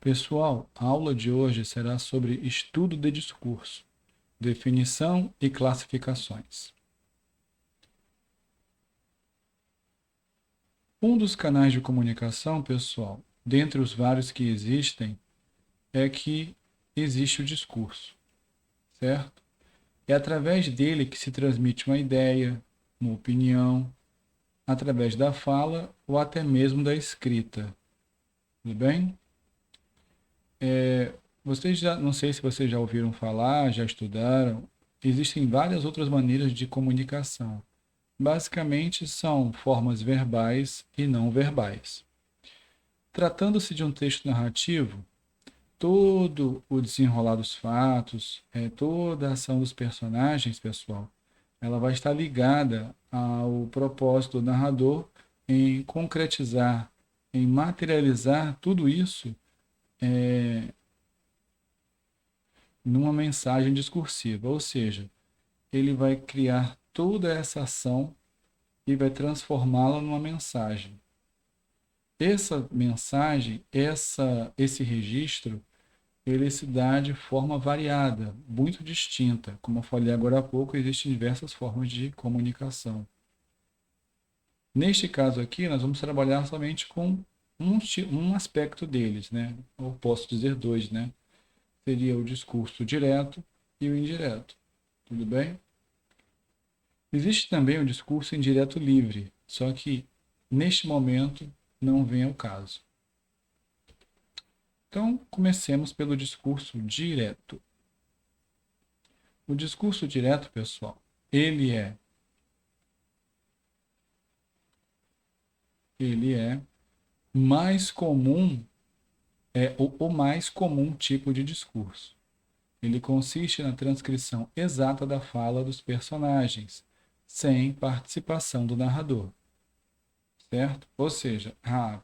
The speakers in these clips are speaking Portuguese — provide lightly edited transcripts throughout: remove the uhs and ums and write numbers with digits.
Pessoal, a aula de hoje será sobre estudo de discurso, definição e classificações. Um dos canais de comunicação, pessoal, dentre os vários que existem, é que existe o discurso, certo? É através dele que se transmite uma ideia, uma opinião, através da fala ou até mesmo da escrita. Tudo bem? Vocês já, não sei se vocês já ouviram falar, já estudaram, existem várias outras maneiras de comunicação. Basicamente são formas verbais e não verbais. Tratando-se de um texto narrativo, todo o desenrolar dos fatos, toda a ação dos personagens, pessoal, ela vai estar ligada ao propósito do narrador em concretizar, em materializar tudo isso numa mensagem discursiva, ou seja, ele vai criar toda essa ação e vai transformá-la numa mensagem. Essa mensagem, esse registro, ele se dá de forma variada, muito distinta. Como eu falei agora há pouco, existem diversas formas de comunicação. Neste caso aqui, nós vamos trabalhar somente com um aspecto deles, né? Ou posso dizer dois, né? Seria o discurso direto e o indireto. Tudo bem? Existe também o discurso indireto livre, só que neste momento não vem ao caso. Então, comecemos pelo discurso direto. O discurso direto, pessoal, ele é mais comum, o mais comum tipo de discurso. Ele consiste na transcrição exata da fala dos personagens, sem participação do narrador, certo? Ou seja, a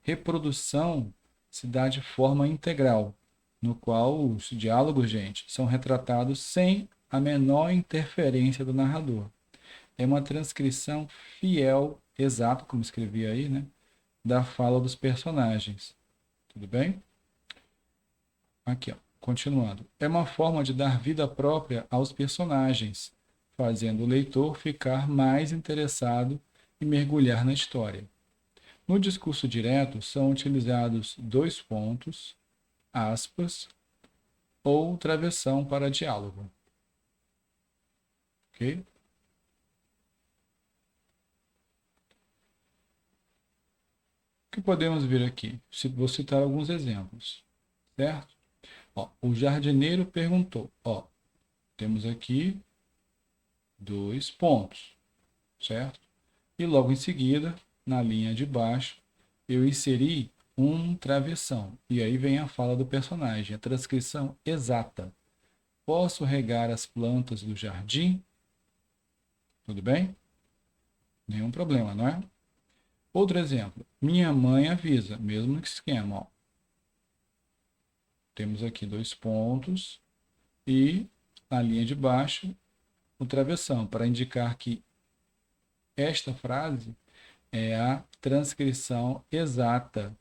reprodução se dá de forma integral, no qual os diálogos, gente, são retratados sem a menor interferência do narrador. É uma transcrição fiel, exata, como escrevi aí, né, da fala dos personagens. Tudo bem? Aqui, ó, continuando. É uma forma de dar vida própria aos personagens, fazendo o leitor ficar mais interessado e mergulhar na história. No discurso direto são utilizados dois pontos, aspas, ou travessão para diálogo. Ok? O que podemos ver aqui? Vou citar alguns exemplos, certo? Ó, o jardineiro perguntou. Ó, temos aqui dois pontos, certo? E logo em seguida, na linha de baixo, eu inseri um travessão. E aí vem a fala do personagem, a transcrição exata. Posso regar as plantas do jardim? Tudo bem? Nenhum problema, não é? Outro exemplo. Minha mãe avisa, mesmo esquema. Ó. Temos aqui dois pontos e na linha de baixo o travessão, para indicar que esta frase é a transcrição exata,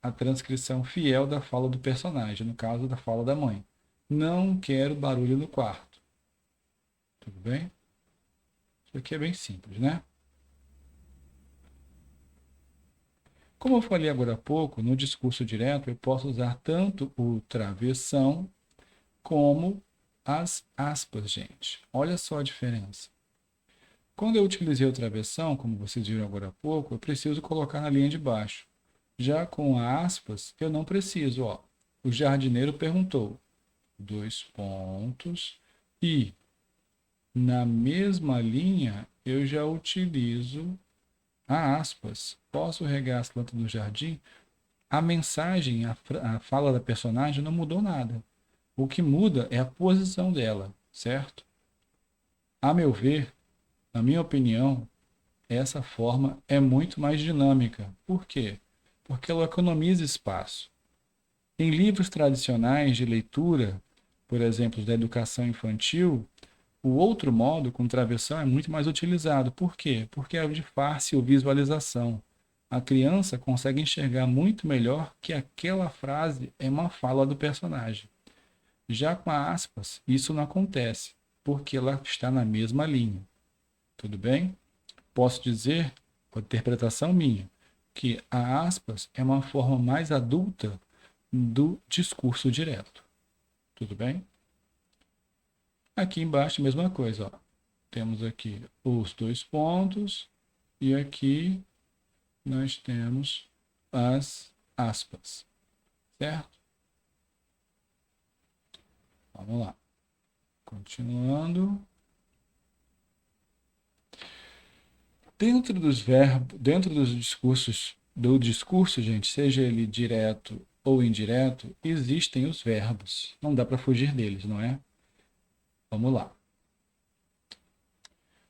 a transcrição fiel da fala do personagem, no caso da fala da mãe. Não quero barulho no quarto. Tudo bem? Isso aqui é bem simples, né? Como eu falei agora há pouco, no discurso direto eu posso usar tanto o travessão como as aspas, gente. Olha só a diferença. Quando eu utilizei o travessão, como vocês viram agora há pouco, eu preciso colocar na linha de baixo. Já com aspas, eu não preciso. Ó. O jardineiro perguntou, dois pontos, e na mesma linha eu já utilizo a aspas. Posso regar as plantas do jardim? A mensagem, a fala da personagem não mudou nada. O que muda é a posição dela, certo? A meu ver, na minha opinião, essa forma é muito mais dinâmica. Por quê? Porque ela economiza espaço. Em livros tradicionais de leitura, por exemplo, da educação infantil, o outro modo, com travessão, é muito mais utilizado. Por quê? Porque é de fácil visualização. A criança consegue enxergar muito melhor que aquela frase é uma fala do personagem. Já com a aspas, isso não acontece, porque ela está na mesma linha. Tudo bem? Posso dizer, com a interpretação minha, que a aspas é uma forma mais adulta do discurso direto. Tudo bem? Aqui embaixo, mesma coisa. Ó. Temos aqui os dois pontos e aqui nós temos as aspas. Certo? Vamos lá. Continuando. Dentro dos verbos, dentro dos discursos, do discurso, gente, seja ele direto ou indireto, existem os verbos. Não dá para fugir deles, não é? Vamos lá.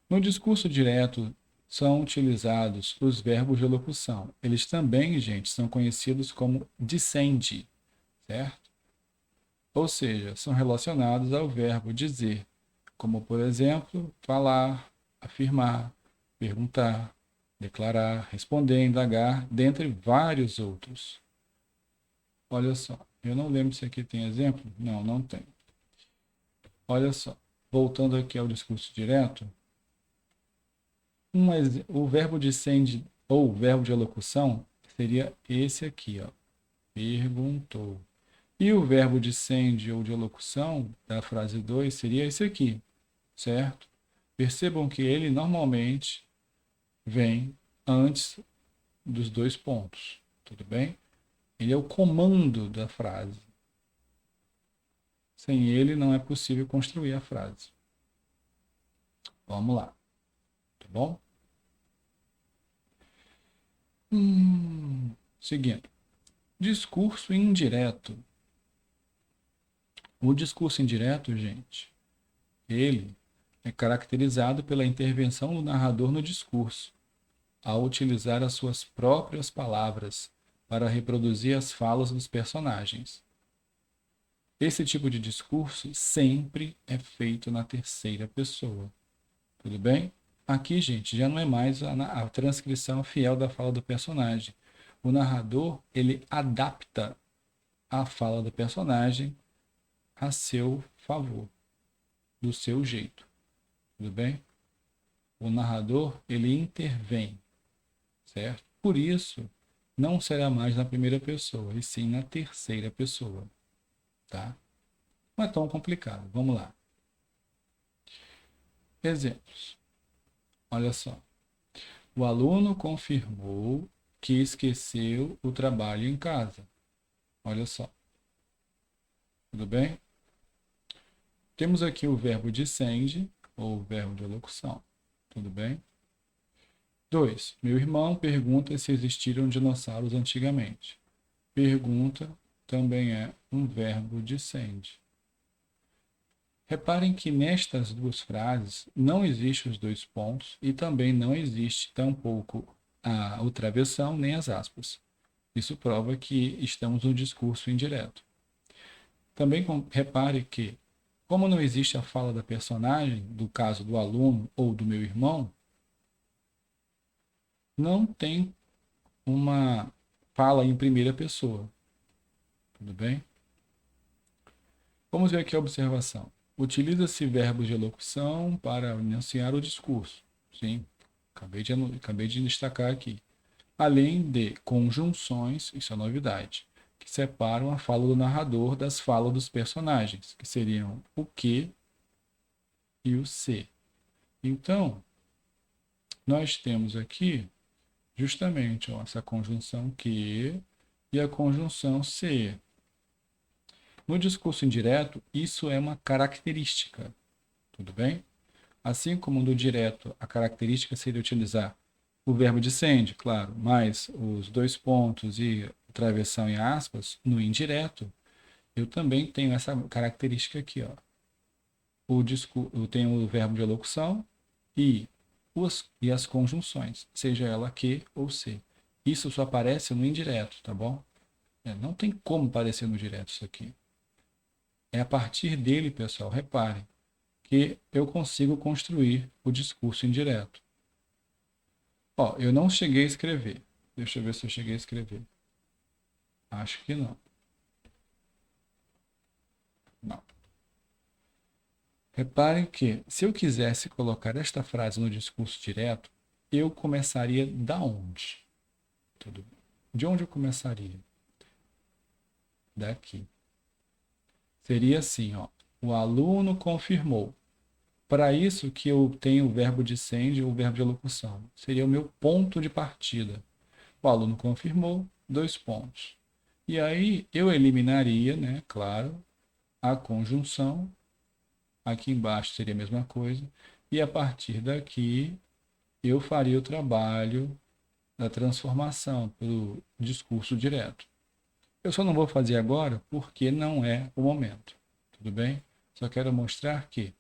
No discurso direto são utilizados os verbos de locução. Eles também, gente, são conhecidos como dissende, certo? Ou seja, são relacionados ao verbo dizer, como por exemplo, falar, afirmar, perguntar, declarar, responder, indagar, dentre vários outros. Olha só, eu não lembro se aqui tem exemplo. Não, não tem. Olha só, voltando aqui ao discurso direto, o verbo dissende ou verbo de elocução seria esse aqui, ó. Perguntou. E o verbo dissende ou de elocução da frase 2 seria esse aqui, certo? Percebam que ele normalmente vem antes dos dois pontos, tudo bem? Ele é o comando da frase. Sem ele não é possível construir a frase. Vamos lá, tá bom? Seguindo. Discurso indireto. O discurso indireto, gente, ele é caracterizado pela intervenção do narrador no discurso, ao utilizar as suas próprias palavras para reproduzir as falas dos personagens. Esse tipo de discurso sempre é feito na terceira pessoa. Tudo bem? Aqui, gente, já não é mais a transcrição fiel da fala do personagem. O narrador, ele adapta a fala do personagem a seu favor, do seu jeito. Tudo bem? O narrador, ele intervém, certo? Por isso, não será mais na primeira pessoa, e sim na terceira pessoa, tá? Não é tão complicado. Vamos lá. Exemplos. Olha só. O aluno confirmou que esqueceu o trabalho em casa. Olha só. Tudo bem? Temos aqui o verbo dissende, ou verbo de elocução. Tudo bem? 2. Meu irmão pergunta se existiram dinossauros antigamente. Pergunta também é um verbo dissende. Reparem que nestas duas frases não existem os dois pontos e também não existe tampouco o travessão nem as aspas. Isso prova que estamos no discurso indireto. Também repare que, como não existe a fala da personagem, do caso do aluno ou do meu irmão, não tem uma fala em primeira pessoa. Tudo bem? Vamos ver aqui a observação. Utiliza-se verbos de elocução para enunciar o discurso. Sim, acabei de destacar aqui. Além de conjunções, isso é novidade, que separam a fala do narrador das falas dos personagens, que seriam o que e o se. Então, nós temos aqui justamente essa conjunção que e a conjunção se. No discurso indireto, isso é uma característica, tudo bem? Assim como no direto, a característica seria utilizar o verbo dissende, claro, mais os dois pontos e travessão e aspas, no indireto, eu também tenho essa característica aqui, ó. Eu tenho o verbo de elocução e as conjunções, seja ela que ou se. Isso só aparece no indireto, tá bom? Não tem como aparecer no direto isso aqui. É a partir dele, pessoal, reparem, que eu consigo construir o discurso indireto. Ó, eu não cheguei a escrever, Deixa eu ver se eu cheguei a escrever. Acho que não. Não. Reparem que, se eu quisesse colocar esta frase no discurso direto, eu começaria da onde? Tudo bem. De onde eu começaria? Daqui. Seria assim, ó. O aluno confirmou. Para isso que eu tenho o verbo dicende e o verbo de locução. Seria o meu ponto de partida. O aluno confirmou, 2 pontos. E aí eu eliminaria, né, claro, a conjunção. Aqui embaixo seria a mesma coisa. E a partir daqui eu faria o trabalho da transformação pelo discurso direto. Eu só não vou fazer agora porque não é o momento. Tudo bem? Só quero mostrar que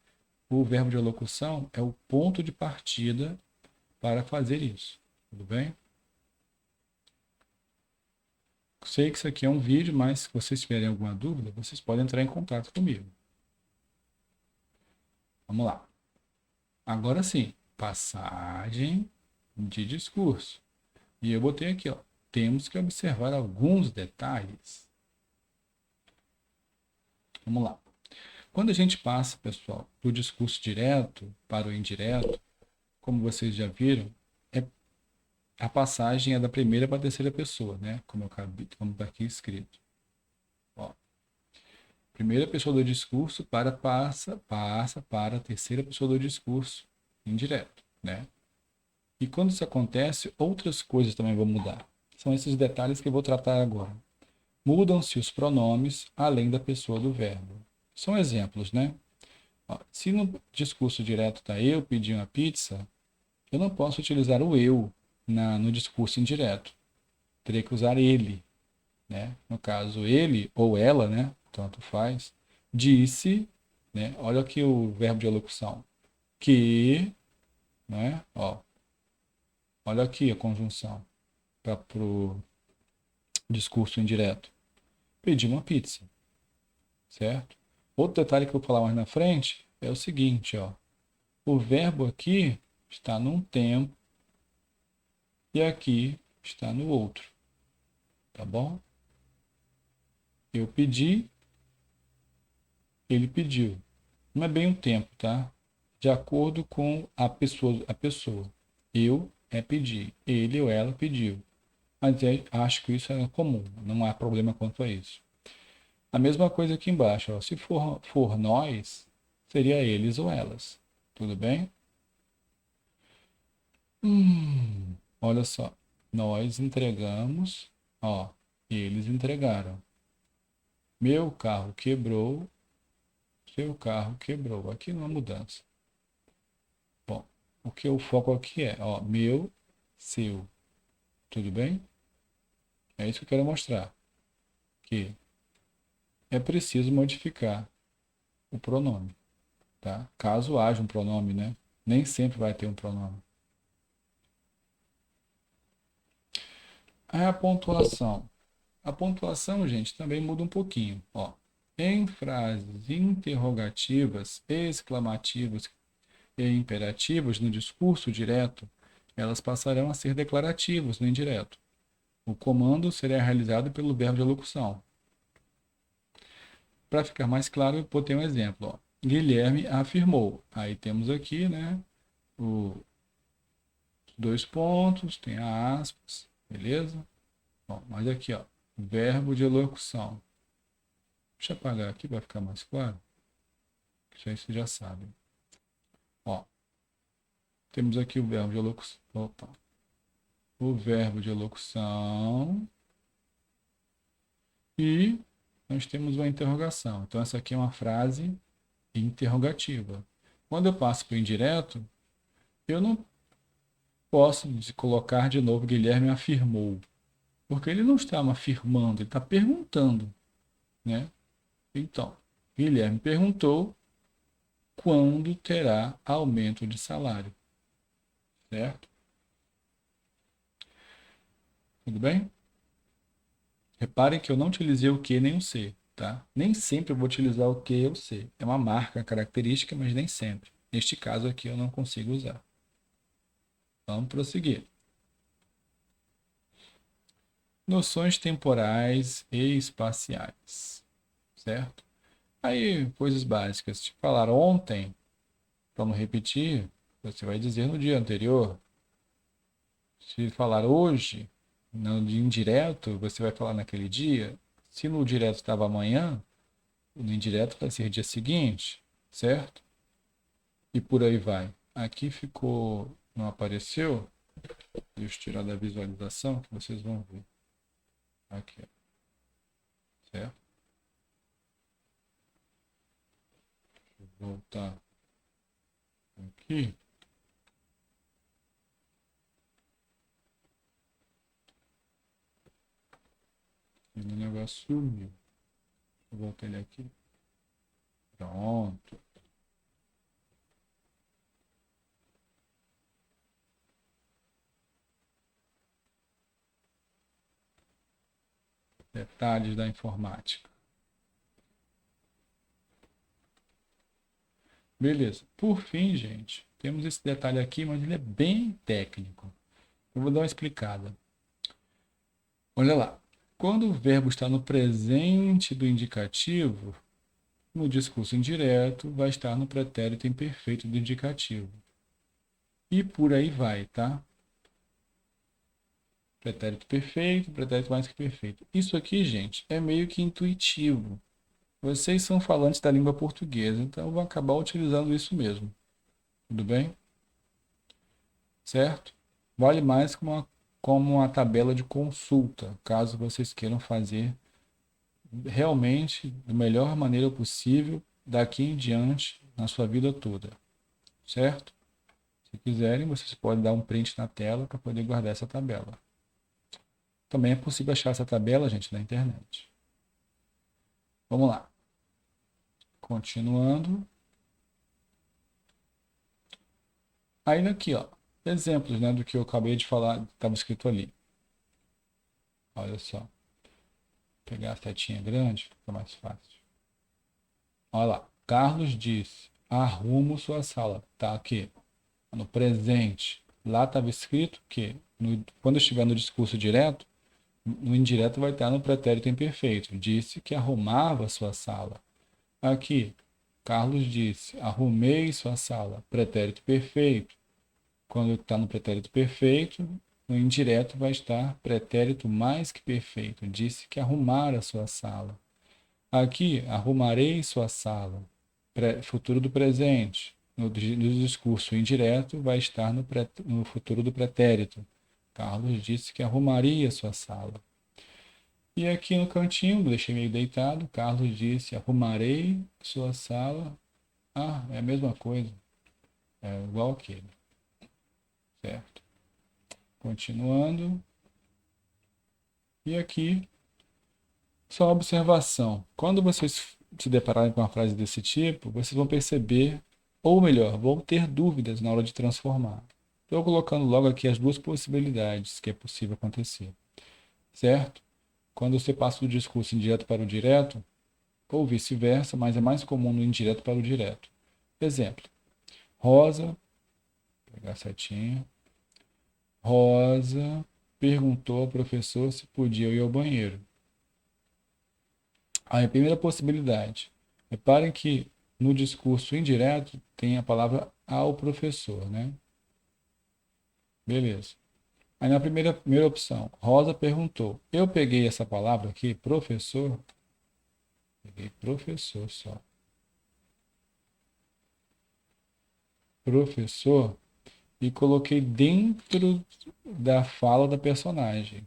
o verbo de locução é o ponto de partida para fazer isso. Tudo bem? Sei que isso aqui é um vídeo, mas se vocês tiverem alguma dúvida, vocês podem entrar em contato comigo. Vamos lá. Agora sim, passagem de discurso. E eu botei aqui, ó, temos que observar alguns detalhes. Vamos lá. Quando a gente passa, pessoal, do discurso direto para o indireto, como vocês já viram, a passagem é da primeira para a terceira pessoa, né? Como está aqui escrito. Ó, primeira pessoa do discurso passa para a terceira pessoa do discurso indireto, né? E quando isso acontece, outras coisas também vão mudar. São esses detalhes que eu vou tratar agora. Mudam-se os pronomes além da pessoa do verbo. São exemplos, né? Ó, se no discurso direto está eu pedi uma pizza, eu não posso utilizar o eu no discurso indireto. Teria que usar ele, né? No caso, ele ou ela, né? Tanto faz. Disse, né? Olha aqui o verbo de locução. Que, né? Ó, olha aqui a conjunção para o discurso indireto. Pedi uma pizza, certo? Outro detalhe que eu vou falar mais na frente é o seguinte, ó. O verbo aqui está num tempo e aqui está no outro, tá bom? Eu pedi, ele pediu. Não é bem o tempo, tá? De acordo com a pessoa. Eu é pedir, ele ou ela pediu. Mas acho que isso é comum, não há problema quanto a isso. A mesma coisa aqui embaixo, ó. Se for nós, seria eles ou elas. Tudo bem? Olha só. Nós entregamos, ó, eles entregaram. Meu carro quebrou, seu carro quebrou. Aqui não há mudança. Bom, o que eu foco aqui é, ó, meu, seu. Tudo bem? É isso que eu quero mostrar. Que é preciso modificar o pronome, tá? Caso haja um pronome, né? Nem sempre vai ter um pronome. Aí a pontuação. A pontuação, gente, também muda um pouquinho. Ó, em frases interrogativas, exclamativas e imperativas no discurso direto, elas passarão a ser declarativas no indireto. O comando será realizado pelo verbo de locução. Para ficar mais claro, eu botei um exemplo. Ó. Guilherme afirmou. Aí temos aqui, né, os 2 pontos, tem a aspas, beleza? Bom, mas aqui, ó, verbo de locução. Deixa eu apagar aqui para ficar mais claro. Isso aí vocês já sabem. Ó, temos aqui o verbo de locução. Opa. O verbo de locução. E nós temos uma interrogação. Então, essa aqui é uma frase interrogativa. Quando eu passo para o indireto, eu não posso colocar de novo Guilherme afirmou. Porque ele não está afirmando, ele está perguntando, né? Então, Guilherme perguntou quando terá aumento de salário, certo? Tudo bem? Reparem que eu não utilizei o que nem o se, tá? Nem sempre eu vou utilizar o que e o se. É uma marca característica, mas nem sempre. Neste caso aqui eu não consigo usar. Vamos prosseguir. Noções temporais e espaciais, certo? Aí, coisas básicas. Se falar ontem, para não repetir, você vai dizer no dia anterior. Se falar hoje, no dia indireto, você vai falar naquele dia. Se no direto estava amanhã, no indireto vai ser dia seguinte, certo? E por aí vai. Aqui ficou, não apareceu? Deixa eu tirar da visualização que vocês vão ver. Aqui, certo? Vou voltar aqui. E o negócio sumiu. Vou voltar ele aqui. Pronto. Detalhes da informática. Beleza. Por fim, gente, temos esse detalhe aqui, mas ele é bem técnico. Eu vou dar uma explicada. Olha lá. Quando o verbo está no presente do indicativo, no discurso indireto vai estar no pretérito imperfeito do indicativo. E por aí vai, tá? Pretérito perfeito, pretérito mais que perfeito. Isso aqui, gente, é meio que intuitivo. Vocês são falantes da língua portuguesa, então eu vou acabar utilizando isso mesmo. Tudo bem? Certo? Vale mais como uma tabela de consulta, caso vocês queiram fazer realmente da melhor maneira possível daqui em diante na sua vida toda. Certo? Se quiserem, vocês podem dar um print na tela para poder guardar essa tabela. Também é possível achar essa tabela, gente, na internet. Vamos lá. Continuando. Aí aqui, ó, exemplos, né, do que eu acabei de falar, estava escrito ali. Olha só. Vou pegar a setinha grande, fica mais fácil. Olha lá. Carlos disse: arrumo sua sala. Tá aqui, no presente. Lá estava escrito que quando estiver no discurso direto, no indireto vai estar no pretérito imperfeito. Disse que arrumava sua sala. Aqui, Carlos disse: arrumei sua sala. Pretérito perfeito. Quando está no pretérito perfeito, no indireto vai estar pretérito mais que perfeito. Disse que arrumara sua sala. Aqui, arrumarei sua sala. Futuro do presente. No discurso indireto vai estar no futuro do pretérito. Carlos disse que arrumaria sua sala. E aqui no cantinho, deixei meio deitado, Carlos disse: arrumarei sua sala. Ah, é a mesma coisa. É igual aquele. Certo? Continuando. E aqui, só observação. Quando vocês se depararem com uma frase desse tipo, vocês vão perceber, ou melhor, vão ter dúvidas na hora de transformar. Estou colocando logo aqui as duas possibilidades que é possível acontecer. Certo? Quando você passa do discurso indireto para o direto, ou vice-versa, mas é mais comum no indireto para o direto. Exemplo. Rosa, vou pegar a setinha. Rosa perguntou ao professor se podia ir ao banheiro. Aí, a primeira possibilidade. Reparem que no discurso indireto tem a palavra ao professor, né? Beleza. Aí na primeira opção, Rosa perguntou. Eu peguei essa palavra aqui, professor. Peguei professor só. Professor. E coloquei dentro da fala da personagem.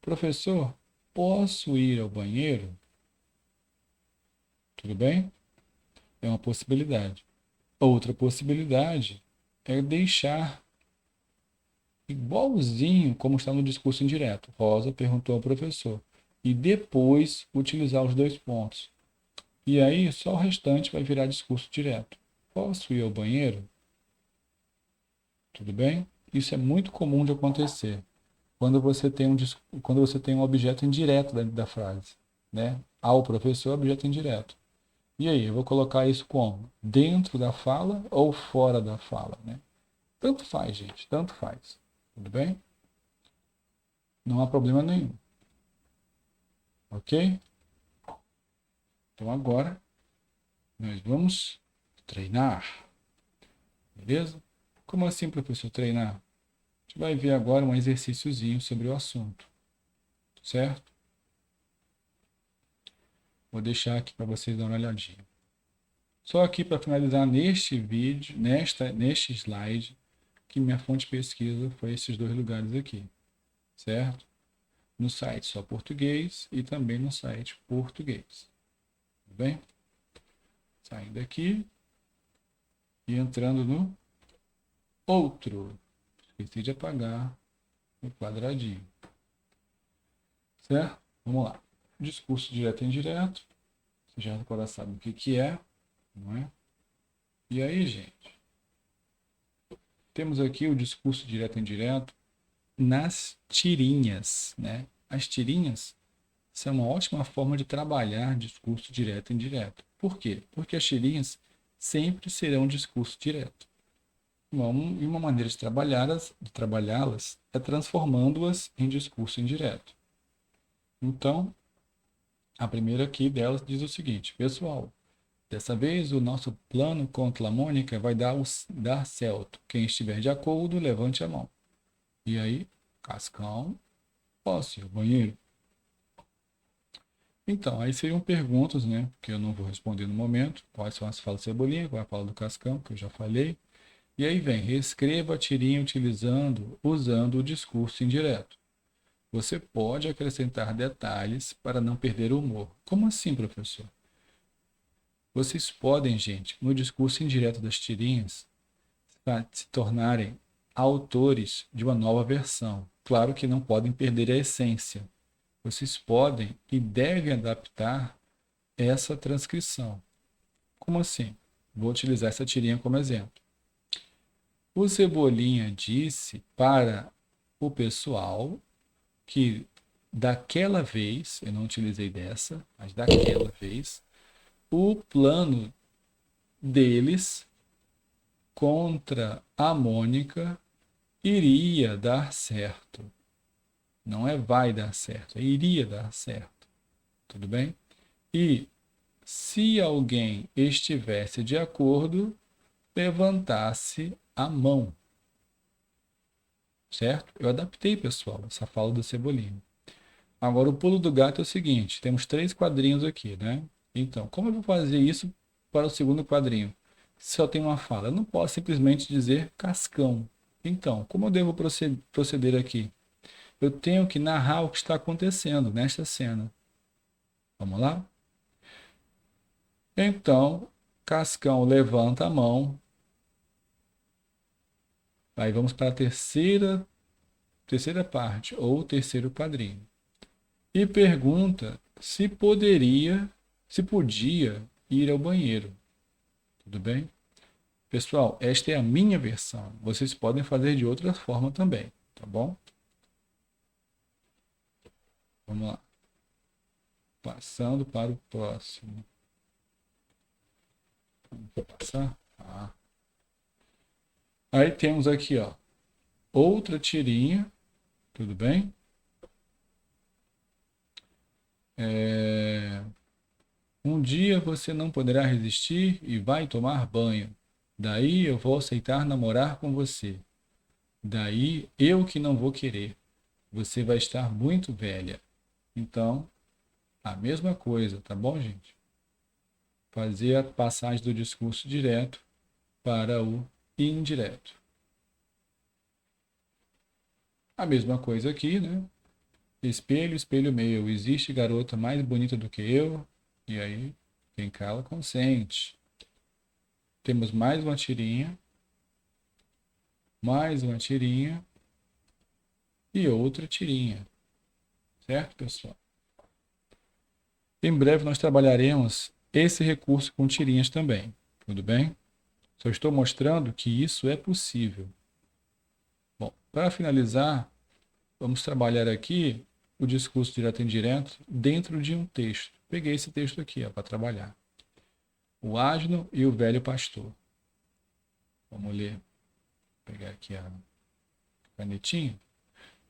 Professor, posso ir ao banheiro? Tudo bem? É uma possibilidade. Outra possibilidade é deixar igualzinho como está no discurso indireto. Rosa perguntou ao professor. E depois utilizar os dois pontos. E aí só o restante vai virar discurso direto. Posso ir ao banheiro? Tudo bem? Isso é muito comum de acontecer quando você tem um objeto indireto dentro da frase, né? Ao professor, objeto indireto. E aí, eu vou colocar isso como? Dentro da fala ou fora da fala, né? Tanto faz, gente, tanto faz. Tudo bem? Não há problema nenhum. Ok? Então agora nós vamos treinar. Beleza? Como assim, professor, treinar? A gente vai ver agora um exercíciozinho sobre o assunto. Certo? Vou deixar aqui para vocês darem uma olhadinha. Só aqui para finalizar neste vídeo, neste slide, que minha fonte de pesquisa foi esses dois lugares aqui. Certo? No site só português e também no site português. Tudo bem? Saindo aqui e entrando no outro. Esqueci de apagar o quadradinho. Certo? Vamos lá. Discurso direto e indireto. Você já agora sabe o que é, não é? E aí, gente? Temos aqui o discurso direto e indireto nas tirinhas, né? As tirinhas são uma ótima forma de trabalhar discurso direto e indireto. Por quê? Porque as tirinhas sempre serão discurso direto. E uma maneira de trabalhá-las é transformando-as em discurso indireto. Então, a primeira aqui delas diz o seguinte: pessoal, dessa vez o nosso plano contra a Mônica vai dar certo. Quem estiver de acordo, levante a mão. E aí, Cascão, posso ir ao banheiro? Então, aí seriam perguntas, né? Que eu não vou responder no momento. Quais são as falas do Cebolinha, qual é a fala do Cascão, que eu já falei. E aí vem, reescreva a tirinha usando o discurso indireto. Você pode acrescentar detalhes para não perder o humor. Como assim, professor? Vocês podem, gente, no discurso indireto das tirinhas, se tornarem autores de uma nova versão. Claro que não podem perder a essência. Vocês podem e devem adaptar essa transcrição. Como assim? Vou utilizar essa tirinha como exemplo. O Cebolinha disse para o pessoal que daquela vez, eu não utilizei dessa, mas daquela vez, o plano deles contra a Mônica iria dar certo. Não é vai dar certo, é iria dar certo. Tudo bem? E se alguém estivesse de acordo, levantasse a mão. Certo? Eu adaptei, pessoal, essa fala do Cebolinha. Agora, o pulo do gato é o seguinte: temos 3 quadrinhos aqui, né? Então, como eu vou fazer isso para o segundo quadrinho? Se só tem uma fala, eu não posso simplesmente dizer Cascão. Então, como eu devo proceder aqui? Eu tenho que narrar o que está acontecendo nesta cena. Vamos lá? Então, Cascão levanta a mão. Aí vamos para a terceira parte, ou terceiro quadrinho. E pergunta se podia ir ao banheiro. Tudo bem? Pessoal, esta é a minha versão. Vocês podem fazer de outra forma também, tá bom? Vamos lá. Passando para o próximo. Vamos passar? Aí temos aqui, ó, outra tirinha. Tudo bem? Um dia você não poderá resistir e vai tomar banho. Daí eu vou aceitar namorar com você. Daí eu que não vou querer. Você vai estar muito velha. Então, a mesma coisa, tá bom, gente? Fazer a passagem do discurso direto para o indireto. A mesma coisa aqui, né? Espelho, espelho meu, existe garota mais bonita do que eu? E aí, quem cala consente. Temos mais uma tirinha e outra tirinha. Certo, pessoal? Em breve nós trabalharemos esse recurso com tirinhas também. Tudo bem? Só estou mostrando que isso é possível. Bom, para finalizar, vamos trabalhar aqui o discurso direto e indireto dentro de um texto. Peguei esse texto aqui para trabalhar. O asno e o velho pastor. Vamos ler. Vou pegar aqui a canetinha.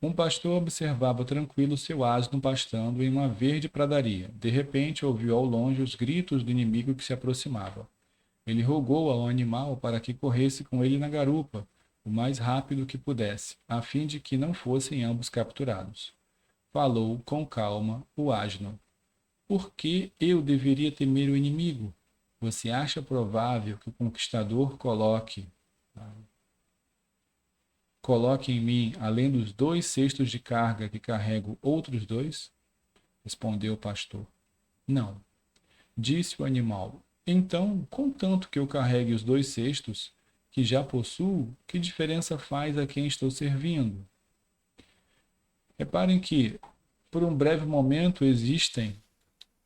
Um pastor observava tranquilo seu asno pastando em uma verde pradaria. De repente, ouviu ao longe os gritos do inimigo que se aproximava. Ele rogou ao animal para que corresse com ele na garupa, o mais rápido que pudesse, a fim de que não fossem ambos capturados. Falou com calma o asno. Por que eu deveria temer o inimigo? Você acha provável que o conquistador coloque em mim, além dos 2 cestos de carga que carrego, outros 2? Respondeu o pastor. Não. Disse o animal. Então, contanto que eu carregue os 2 cestos que já possuo, que diferença faz a quem estou servindo? Reparem que, por um breve momento, existem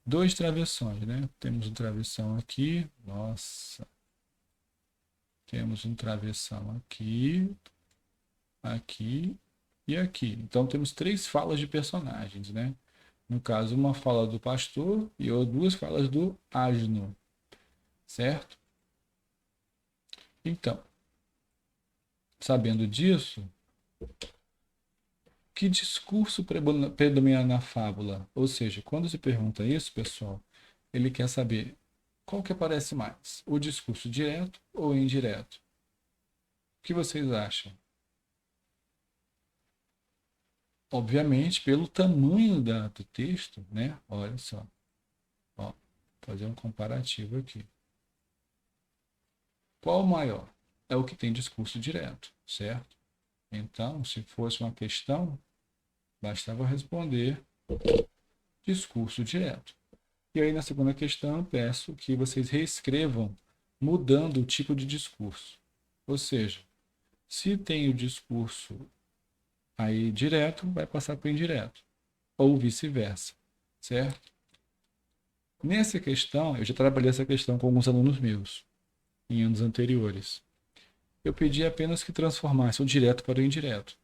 2 travessões, né? Temos um travessão aqui, nossa. Temos um travessão aqui, aqui e aqui. Então temos 3 falas de personagens, né? No caso, uma fala do pastor e 2 falas do asno, certo? Então, sabendo disso, que discurso predomina na fábula? Ou seja, quando se pergunta isso, pessoal, ele quer saber qual que aparece mais, o discurso direto ou indireto? O que vocês acham? Obviamente, pelo tamanho do texto, né? Olha só. Ó, fazer um comparativo aqui. Qual o maior? É o que tem discurso direto, certo? Então, se fosse uma questão, bastava responder discurso direto. E aí, na segunda questão, eu peço que vocês reescrevam mudando o tipo de discurso. Ou seja, se tem o discurso aí direto, vai passar para o indireto. Ou vice-versa, certo? Nessa questão, eu já trabalhei essa questão com alguns alunos meus, em anos anteriores. Eu pedi apenas que transformasse o direto para o indireto,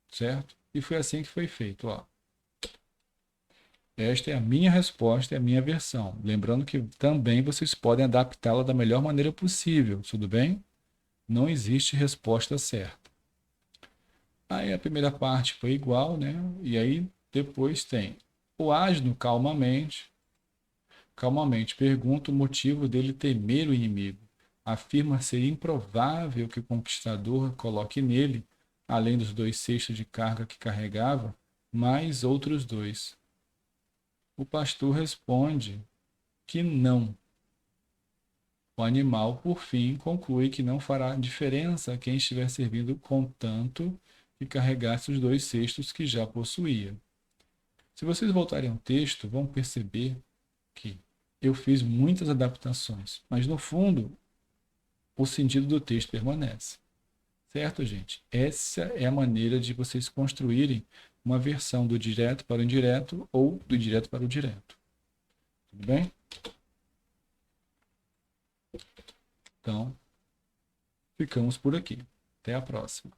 certo? E foi assim que foi feito, ó. Esta é a minha resposta, é a minha versão. Lembrando que também vocês podem adaptá-la da melhor maneira possível, tudo bem? Não existe resposta certa. Aí a primeira parte foi igual, né? E aí depois tem o asno calmamente pergunta o motivo dele temer o inimigo. Afirma ser improvável que o conquistador coloque nele, além dos 2 cestos de carga que carregava, mais outros 2. O pastor responde que não. O animal, por fim, conclui que não fará diferença a quem estiver servindo, contanto que carregasse os 2 cestos que já possuía. Se vocês voltarem ao texto, vão perceber que eu fiz muitas adaptações, mas no fundo, o sentido do texto permanece. Certo, gente? Essa é a maneira de vocês construírem uma versão do direto para o indireto ou do direto para o direto. Tudo bem? Então, ficamos por aqui. Até a próxima.